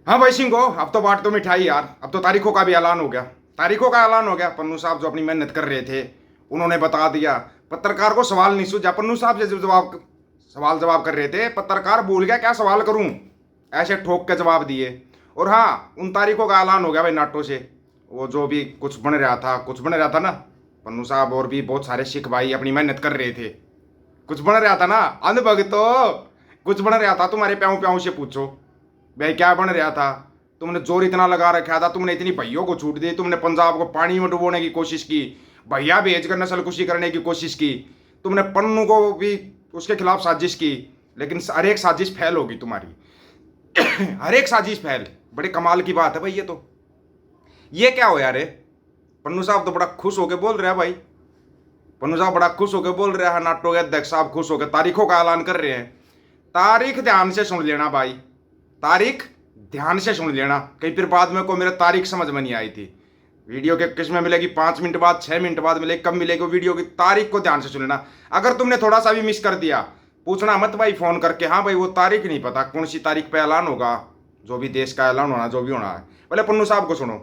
हाँ भाई सिंह, अब तो बांट दो मिठाई यार। अब तो तारीखों का भी ऐलान हो गया। तारीखों का ऐलान हो गया। पन्नू साहब जो अपनी मेहनत कर रहे थे उन्होंने बता दिया। पत्रकार को सवाल नहीं सूझा। पन्नू साहब से जब सवाल जवाब कर रहे थे, पत्रकार भूल गया क्या सवाल करूं। ऐसे ठोक के जवाब दिए। और हाँ, उन तारीखों का ऐलान हो गया भाई नाटो से। वो जो भी कुछ बन रहा था ना, पन्नू साहब और भी बहुत सारे सिख भाई अपनी मेहनत कर रहे थे। कुछ बन रहा था ना अनभग तो कुछ बन रहा था। तुम्हारे प्याऊ प्याऊ से पूछो भाई क्या बन रहा था। तुमने जोर इतना लगा रखा था, तुमने इतनी भैयों को छूट दी, तुमने पंजाब को पानी में डुबोने की कोशिश की, भैया भेजकर नस्लकुशी करने की कोशिश की, तुमने पन्नू को भी उसके खिलाफ साजिश की। लेकिन हर एक साजिश फेल होगी तुम्हारी। हर एक साजिश फेल। बड़े कमाल की बात है भाई। ये क्या हो यार। पन्नू साहब तो बड़ा खुश होकर बोल रहे हैं भाई। पन्नू साहब बड़ा खुश होकर बोल रहे हैं। नाटो के अध्यक्ष साहब खुश होकर तारीखों का ऐलान कर रहे हैं। तारीख ध्यान से सुन लेना भाई। तारीख ध्यान से सुन लेना। कहीं फिर बाद में को मेरे तारीख समझ में नहीं आई थी। वीडियो के किस में मिलेगी, 5 मिनट बाद, 6 मिनट बाद मिलेगी, कब मिलेगी वीडियो की तारीख को ध्यान से सुन लेना। अगर तुमने थोड़ा सा भी मिस कर दिया, पूछना मत भाई फोन करके, हाँ भाई वो तारीख नहीं पता कौन सी तारीख पे ऐलान होगा। जो भी देश का ऐलान होना, जो भी होना है। पहले पन्नू साहब को सुनो।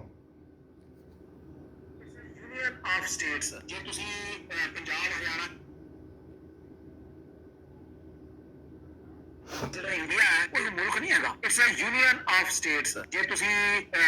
यूनियन ऑफ स्टेट्स जे ਤੁਸੀਂ ਪੰਜਾਬ ਹਰਿਆਣਾ ਜਿਹੜਾ ਇੰਡੀਆ ਹੈ ਉਹ ਮੁਲਕ ਨਹੀਂ ਹੈਗਾ। It's a union of states. ਜੇ ਤੁਸੀਂ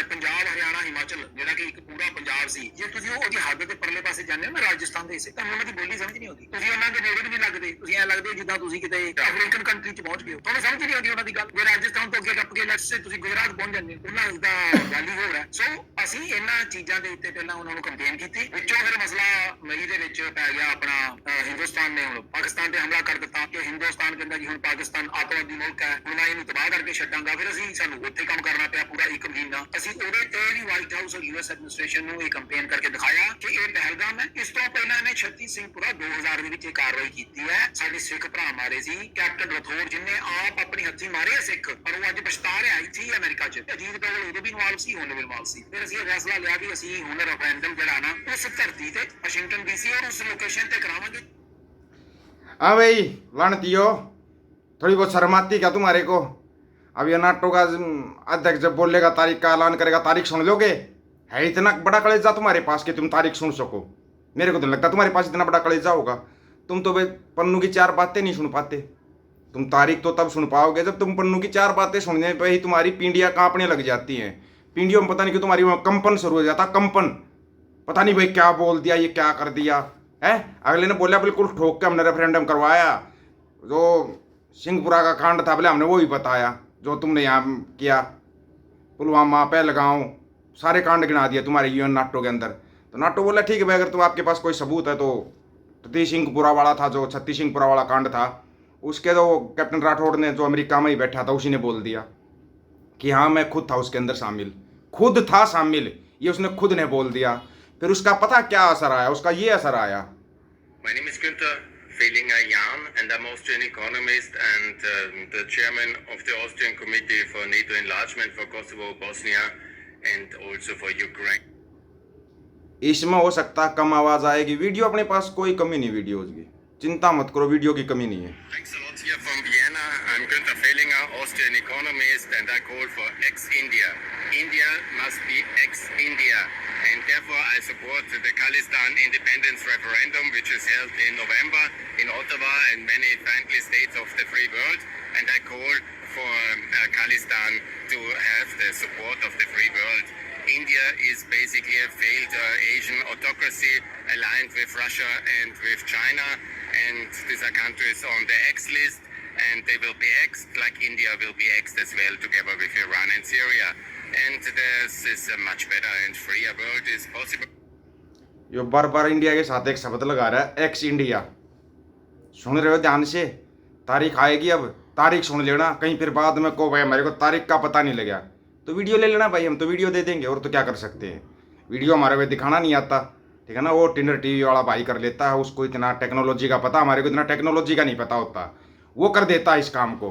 ਪੰਜਾਬ ਹਰਿਆਣਾ ਹਿਮਾਚਲ ਜਿਹੜਾ ਕਿ ਇੱਕ ਪੂਰਾ ਪੰਜਾਬ ਸੀ, ਜੇ ਤੁਸੀਂ ਉਹਦੀ ਹੱਦ ਦੇ ਪਰਲੇ ਪਾਸੇ ਜਾਂਦੇ ਹੋ ਨਾ ਰਾਜਸਥਾਨ ਦੇ ਹਿੱਸੇ, ਤਾਂ ਉਹਨਾਂ ਦੀ ਬੋਲੀ ਸਮਝ ਨਹੀਂ ਆਉਂਦੀ। ਤੁਸੀਂ ਉਹਨਾਂ ਦੇ ਨੇੜੇ ਵੀ ਨਹੀਂ ਲੱਗਦੇ। ਤੁਸੀਂ ਐ ਲੱਗਦੇ ਜਿੱਦਾਂ ਤੁਸੀਂ ਕਿਤੇ ਅਫਰੀਕਨ ਕੰਟਰੀ 'ਚ ਪਹੁੰਚ ਗਏ ਹੋ। ਤੁਹਾਨੂੰ ਸਮਝ ਨਹੀਂ ਆਉਂਦੀ ਉਹਨਾਂ ਦੀ ਗੱਲ। ਜੇ ਰਾਜਸਥਾਨ ਤੋਂ ਅੱਗੇ ਟੱਪ ਕੇ ਲੈਟਸ ਸੇ ਤੁਸੀਂ ਗੁਜਰਾਤ ਪਹੁੰਚ ਜਾਂਦੇ ਹੋ, ਉਹਨਾਂ ਦਾ ਗੱਲ ਹੀ ਹੋਰ ਹੈ। ਸੋ ਅਸੀਂ ਇਹਨਾਂ ਚੀਜ਼ਾਂ ਦੇ ਉੱਤੇ ਪਹਿਲਾਂ ਉਹਨਾਂ ਨੂੰ ਕੰਪੇਨ ਕੀਤੀ। ਵਿੱਚੋਂ ਫਿਰ ਮਸਲਾ ਮਈ ਦੇ ਵਿੱਚ ਪੈ ਗਿਆ ਆਪਣਾ ਹਿੰਦੁਸਤਾਨ ਨੇ ਹੁਣ ਪਾਕਿਸਤਾਨ ਤੇ ਹਮਲਾ ਕਰ ਦਿੱਤਾ ਕਿ ਹਿੰਦੁਸਤਾਨ ਕਹਿੰਦਾ ਜੀ ਹੁਣ ਪਾਕਿਸਤਾਨ ਆਤੰਕਵਾਦੀ ਮੁਲਕ ਹੈ, ਹੁਣ ਮੈਂ ਇਹਨੂੰ ਤਬਾਹ ਕਰਕੇ ਛੱਡਾਂਗਾ। ਫਿਰ ਅਸੀਂ ਸਾਨੂੰ ਉੱਥੇ ਕੰਮ ਕਰਨਾ ਪਿਆ ਪੂਰਾ 1 ਮਹੀਨਾ। ਅਸੀਂ ਉਹਦੇ ਤੇ ਵੀ ਵਾਈਟ ਹਾਊਸ ਔਰ ਯੂਐਸ ਐਡਮਿਨਿਸਟ੍ਰੇਸ਼ਨ ਨੂੰ ਇਹ ਕੰਪੇਨ ਕਰਕੇ ਦਿਖਾਇਆ ਕਿ ਇਹ ਪਹਿਲਗਾਮ ਹੈ। ਇਸ ਤੋਂ ਪਹਿਲਾਂ ਇਹਨੇ 36 ਸਿੰਘਪੁਰਾ 2000 ਦੇ ਵਿੱਚ ਇਹ ਕਾਰਵਾਈ ਕੀਤੀ ਹੈ। ਸਾਡੇ ਸਿੱਖ ਭਰਾ ਮਾਰੇ ਸੀ। ਕੈਪਟਨ ਰਥੋਰ ਜਿਹਨੇ ਆਪ ਆਪਣੀ ਹੱਥੀਂ ਮਾਰੇ ਸਿੱਖ, ਪਰ ਉਹ ਅੱਜ ਪਛਤਾ ਰਿਹਾ ਇੱਥੇ ਹੀ ਅਮਰੀਕਾ 'ਚ। ਅਜੀਤ ਡੋਵਲ ਉਦੋਂ ਵੀ ਇਨਵੋਲਵ ਸੀ, ਹੁਣ ਵੀ ਇਨਵੋਲਵ ਸੀ। ਫਿਰ ਅਸੀਂ ਇਹ ਫੈਸਲਾ ਲਿਆ ਵੀ ਅਸੀਂ ਹੁਣ ਰੈਫਰੈਂਡਮ ਜਿਹੜਾ ਨਾ ਉਸ ਧਰਤੀ ਤੇ ਵਾਸ਼ਿੰਗਟਨ ਡੀਸੀ और उस लोकेशन पे करावांगे। हाँ भाई लानतियो, थोड़ी बहुत शर्म आती क्या तुम्हारे को। अब ये नाटो का अध्यक्ष जब बोलेगा तारीख का ऐलान करेगा, तारीख सुन लोगे। है इतना बड़ा कलेजा तुम्हारे पास कि तुम तारीख सुन सको। मेरे को तो लगता तुम्हारे पास इतना बड़ा कलेजा होगा। तुम तो भाई पन्नू की 4 बातें नहीं सुन पाते। तुम तारीख तो तब सुन पाओगे जब तुम पन्नू की 4 बातें सुनने पर ही तुम्हारी पींडियाँ कांपने लग जाती हैं। पींडियों में पता नहीं कि तुम्हारी कंपन शुरू हो जाता। कंपन, पता नहीं भाई क्या बोल दिया, ये क्या कर दिया है। अगले ने बोला बिल्कुल ठोक के हमने रेफरेंडम करवाया। जो सिंहपुरा का कांड था बोले हमने वो भी बताया जो तुमने यहाँ किया। पुलवामा, पहलगांव, सारे कांड गिना दिया तुम्हारे यूएन नाटो के अंदर। तो नाटो बोला ठीक है भाई, अगर तो आपके पास कोई सबूत है तो छत्तीस सिंहपुरा वाला था, जो छत्तीस सिंहपुरा वाला कांड था, उसके तो कैप्टन राठौड़ ने जो अमेरिका में ही बैठा था उसी ने बोल दिया कि हाँ मैं खुद था उसके अंदर शामिल, खुद था शामिल। ये उसने खुद ने बोल दिया। फिर उसका पता क्या असर आया, उसका ये असर आया। My name is Günther Fehlinger-Jahn and I'm Austrian economist and the chairman of the Austrian Committee for NATO Enlargement for Kosovo, Bosnia and also for Ukraine. इसमें हो सकता कम आवाज आएगी। वीडियो अपने पास कोई कमी नहीं वीडियोज की, चिंता मत करो, वीडियो की कमी नहीं है। Thanks a lot here from Vienna. I'm Günther Fehlinger, Austrian economist, and I call for ex-India. India must be ex-India, and therefore I support the Khalistan independence referendum, which is held in November in Ottawa and many friendly states of the free world. And I call for Khalistan to have the support of the free world. India is basically a failed Asian autocracy aligned with Russia and with China, and these are countries on the X list, and they will be X'd like India will be X'd as well, together with Iran and Syria. And this is a much better and freer world is possible. Yo bar bar India के साथ एक शब्द लगा रहा है, x India. सुन रहे हो ध्यान से। तारीख आएगी, अब तारीख सुन लेना। कहीं फिर बाद में को भाई हमारे को तारीख का पता नहीं लगा तो वीडियो ले लेना भाई, हम तो वीडियो दे देंगे और तो क्या कर सकते हैं। वीडियो हमारे को दिखाना नहीं आता, ठीक है ना। वो टिनर टीवी वाला भाई कर लेता है, उसको इतना टेक्नोलॉजी का पता, हमारे को इतना टेक्नोलॉजी का नहीं पता होता। वो कर देता है इस काम को,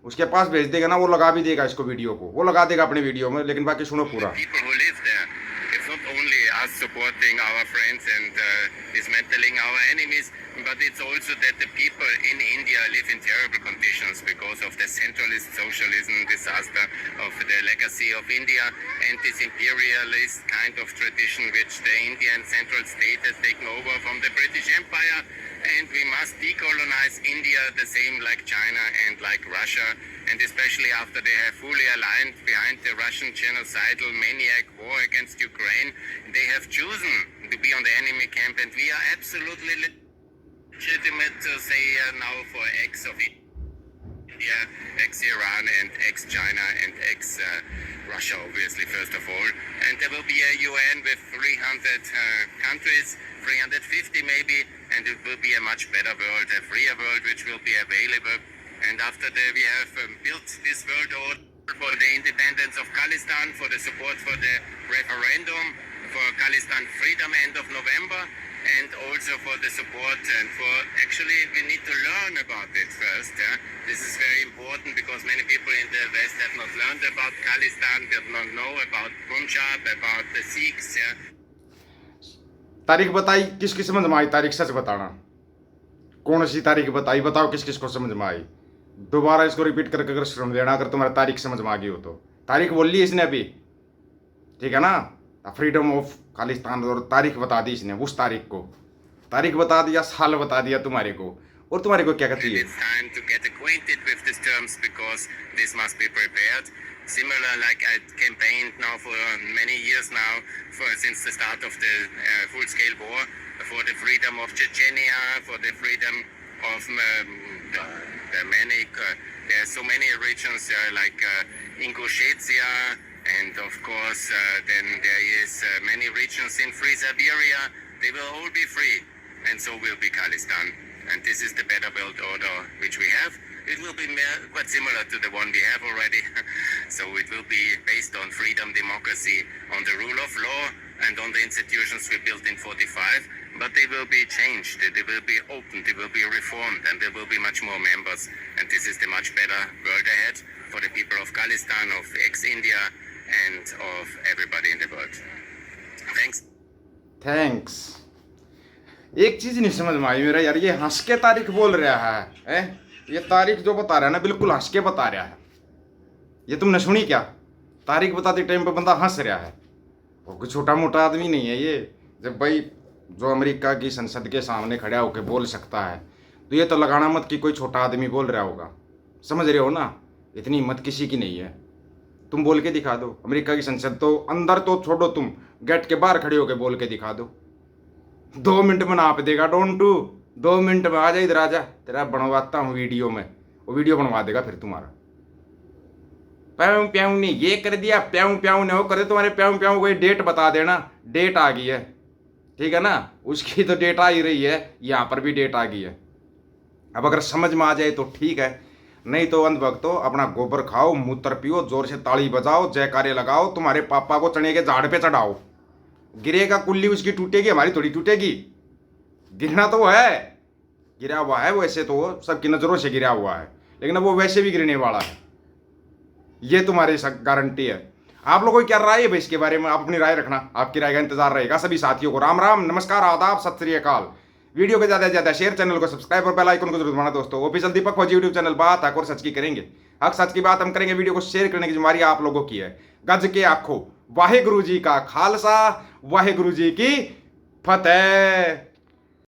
उसके पास भेज देगा ना, वो लगा भी देगा इसको, वीडियो को वो लगा देगा अपने वीडियो में। लेकिन बाकी सुनो पूरा। People who live there, it's not only us supporting our friends and dismantling our enemies, but it's also that the people in India live in terrible conditions because of the centralist socialism disaster of the legacy democracy of India and this imperialist kind of tradition which the Indian central state has taken over from the British Empire. And we must decolonize India the same like China and like Russia, and especially after they have fully aligned behind the Russian genocidal maniac war against Ukraine. They have chosen to be on the enemy camp, and we are absolutely legitimate to say now for ex of India, ex-Iran and ex-China and ex-Russia, obviously, first of all. And there will be a UN with 300 countries, 350 maybe, and it will be a much better world, a freer world, which will be available. And after we have built this world order for the independence of Khalistan, for the support for the referendum, for Khalistan freedom end of November, and also for the support and for actually we need to learn about it first. Yeah? This is very important because many people in the West have not learned about Khalistan, they have not know about Punjab, about the Sikhs. Yeah? तारीख बताई, किसकी समझ में आई? तारीख सच बताना, कौन सी तारीख बताई, बताओ किस किस को समझ में आई। दोबारा इसको रिपीट करके अगर सुन लेना, अगर तुम्हारी तारीख समझ में आ गई हो तो। तारीख बोल ली इसने अभी, ठीक है ना, फ्रीडम ऑफ खालिस्तान, और तारीख बता दी इसने, उस तारीख को तारीख बता दिया, साल बता दिया तुम्हारे को, और तुम्हारे को क्या कहती है? It's time to get acquainted with these terms because this must be prepared. Similar, like I campaigned now for many years now, since the start of the full-scale war, for the freedom of Chechnya, for the freedom of the many. There are so many regions like Ingushetia, and of course then there is many regions in Free Siberia. They will all be free, and so will be Khalistan. And this is the better world order which we have. It will be quite similar to the one we have already. So it will be based on freedom, democracy, on the rule of law, and on the institutions we built in 45. But they will be changed, they will be opened, they will be reformed, and there will be much more members. And this is the much better world ahead for the people of Khalistan, of ex-India, and of everybody in the world. Thanks. Thanks. एक चीज नहीं समझ में आई मेरा यार, ये हंस के तारीख बोल रहा है, ये तारीख जो बता रहा है ना, बिल्कुल हंस के बता रहा है। ये तुमने सुनी क्या? तारीख बताते टाइम पे बंदा हंस रहा है, वो कोई छोटा मोटा आदमी नहीं है ये। जब भाई जो अमेरिका की संसद के सामने खड़ा होकर बोल सकता है, तो ये तो लगाना मत कि कोई छोटा आदमी बोल रहा होगा, समझ रहे हो ना? इतनी हिम्मत किसी की नहीं है। तुम बोल के दिखा दो, अमेरिका की संसद तो अंदर तो छोड़ो, तुम गेट के बाहर खड़े होकर बोल के दिखा दो, 2 मिनट में नाप देगा। डोंट टू 2 मिनट में आ जा, इधर आ जा, तेरा बनवाता हूँ वीडियो में, वो वीडियो बनवा देगा फिर तुम्हारा। प्याऊ प्याऊ ने ये कर दिया, प्याऊ प्याऊ ने वो कर दिया, तुम्हारे प्याऊ प्याऊ को डेट बता देना, डेट आ गई है, ठीक है ना? उसकी तो डेट आ ही रही है, यहाँ पर भी डेट आ गई है। अब अगर समझ में आ जाए तो ठीक है, नहीं तो अंधभक्तों अपना गोबर खाओ, मूत्र पियो, जोर से ताली बजाओ, जयकारे लगाओ, तुम्हारे पापा को चने के झाड़ पे चढ़ाओ, गिरेगा कुल्ली उसकी टूटेगी, हमारी थोड़ी टूटेगी। गिरना तो है, गिरा हुआ है, वैसे तो सबकी नज़रों से गिरा हुआ है, लेकिन अब वो वैसे भी गिरने वाला है, ये तुम्हारी गारंटी है। आप लोगों की क्या राय है भाई इसके बारे में? आप अपनी राय रखना, आपकी राय का इंतजार रहेगा। सभी साथियों को राम राम, नमस्कार, आदाब, सत श्री अकाल। वीडियो को ज़्यादा से ज़्यादा शेयर, चैनल को सब्सक्राइब और बेल आइकन को जरूर दबाना दोस्तों। ऑफिशियल दीपक फौजी यूट्यूब चैनल, बात हक और सच की करेंगे, हक सच की बात हम करेंगे। वीडियो को शेयर करने की जिम्मेदारी आप लोगों की है। गज के आखो, वाहे गुरु जी का खालसा, वाहे गुरु जी की फतेह।